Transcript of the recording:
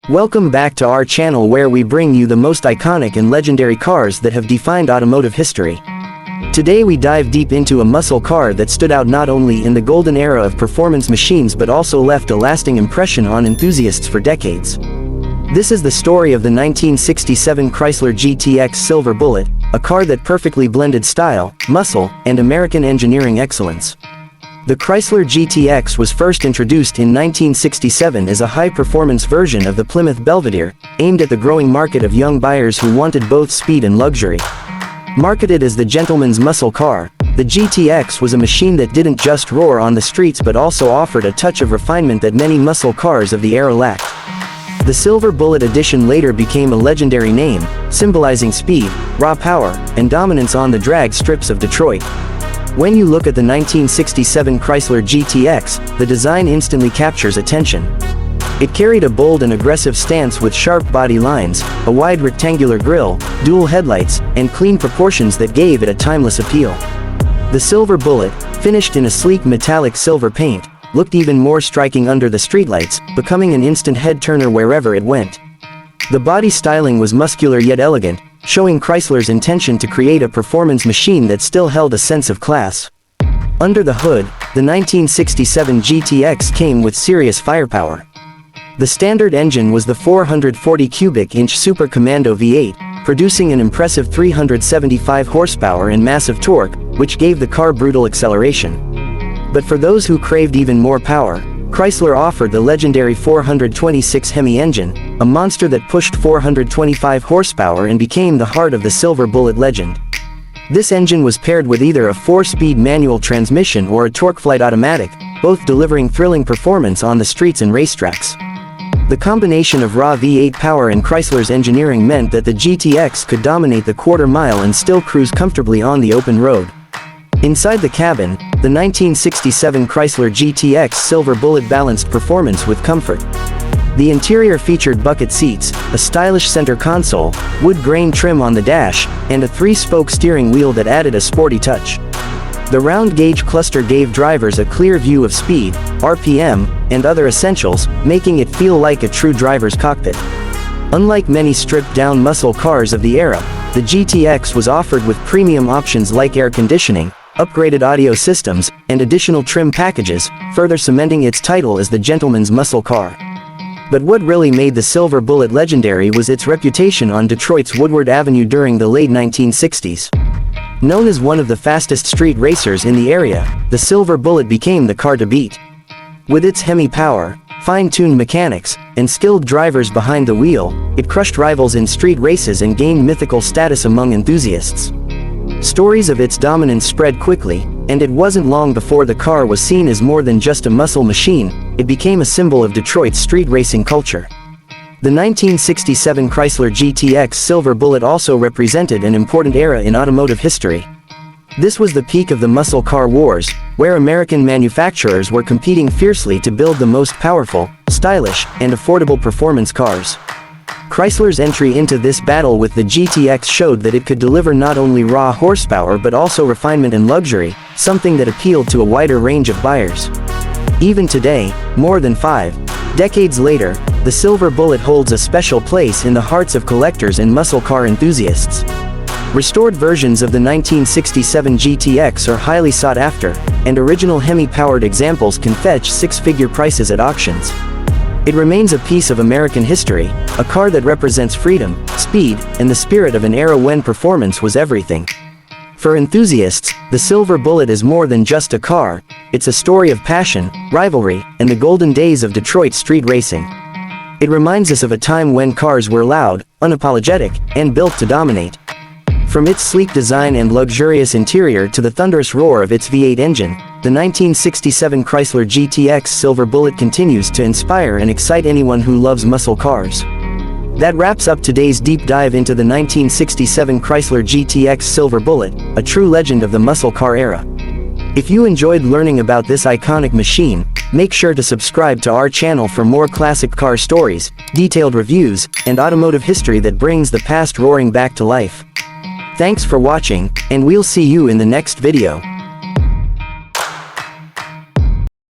Welcome back to our channel where we bring you the most iconic and legendary cars that have defined automotive history. Today we dive deep into a muscle car that stood out not only in the golden era of performance machines but also left a lasting impression on enthusiasts for decades. This is the story of the 1967 Chrysler GTX Silver Bullet, a car that perfectly blended style, muscle, and American engineering excellence. The Chrysler GTX was first introduced in 1967 as a high-performance version of the Plymouth Belvedere, aimed at the growing market of young buyers who wanted both speed and luxury. Marketed as the gentleman's muscle car, the GTX was a machine that didn't just roar on the streets but also offered a touch of refinement that many muscle cars of the era lacked. The Silver Bullet edition later became a legendary name, symbolizing speed, raw power, and dominance on the drag strips of Detroit. When you look at the 1967 Chrysler GTX, the design instantly captures attention. It carried a bold and aggressive stance with sharp body lines, a wide rectangular grille, dual headlights, and clean proportions that gave it a timeless appeal. The Silver Bullet, finished in a sleek metallic silver paint, looked even more striking under the streetlights, becoming an instant head-turner wherever it went. The body styling was muscular yet elegant, showing Chrysler's intention to create a performance machine that still held a sense of class. Under the hood, the 1967 GTX came with serious firepower. The standard engine was the 440 cubic inch Super Commando V8, producing an impressive 375 horsepower and massive torque, which gave the car brutal acceleration. But for those who craved even more power, Chrysler offered the legendary 426 HEMI engine, a monster that pushed 425 horsepower and became the heart of the Silver Bullet legend. This engine was paired with either a 4-speed manual transmission or a TorqueFlite automatic, both delivering thrilling performance on the streets and racetracks. The combination of raw V8 power and Chrysler's engineering meant that the GTX could dominate the quarter mile and still cruise comfortably on the open road. Inside the cabin, the 1967 Chrysler GTX Silver Bullet balanced performance with comfort. The interior featured bucket seats, a stylish center console, wood grain trim on the dash, and a 3-spoke steering wheel that added a sporty touch. The round gauge cluster gave drivers a clear view of speed, RPM, and other essentials, making it feel like a true driver's cockpit. Unlike many stripped-down muscle cars of the era, the GTX was offered with premium options like air conditioning, upgraded audio systems, and additional trim packages, further cementing its title as the gentleman's muscle car. But what really made the Silver Bullet legendary was its reputation on Detroit's Woodward Avenue during the late 1960s. Known as one of the fastest street racers in the area, the Silver Bullet became the car to beat. With its HEMI power, fine-tuned mechanics, and skilled drivers behind the wheel, it crushed rivals in street races and gained mythical status among enthusiasts. Stories of its dominance spread quickly, and it wasn't long before the car was seen as more than just a muscle machine. It became a symbol of Detroit's street racing culture. The 1967 Chrysler GTX Silver Bullet also represented an important era in automotive history. This was the peak of the muscle car wars, where American manufacturers were competing fiercely to build the most powerful, stylish, and affordable performance cars. Chrysler's entry into this battle with the GTX showed that it could deliver not only raw horsepower but also refinement and luxury, something that appealed to a wider range of buyers. Even today, more than 5 decades later, the Silver Bullet holds a special place in the hearts of collectors and muscle car enthusiasts. Restored versions of the 1967 GTX are highly sought after, and original HEMI-powered examples can fetch 6-figure prices at auctions. It remains a piece of American history, a car that represents freedom, speed, and the spirit of an era when performance was everything. For enthusiasts, the Silver Bullet is more than just a car. It's a story of passion, rivalry, and the golden days of Detroit street racing. It reminds us of a time when cars were loud, unapologetic, and built to dominate. From its sleek design and luxurious interior to the thunderous roar of its V8 engine, the 1967 Chrysler GTX Silver Bullet continues to inspire and excite anyone who loves muscle cars. That wraps up today's deep dive into the 1967 Chrysler GTX Silver Bullet, a true legend of the muscle car era. If you enjoyed learning about this iconic machine, make sure to subscribe to our channel for more classic car stories, detailed reviews, and automotive history that brings the past roaring back to life. Thanks for watching, and we'll see you in the next video.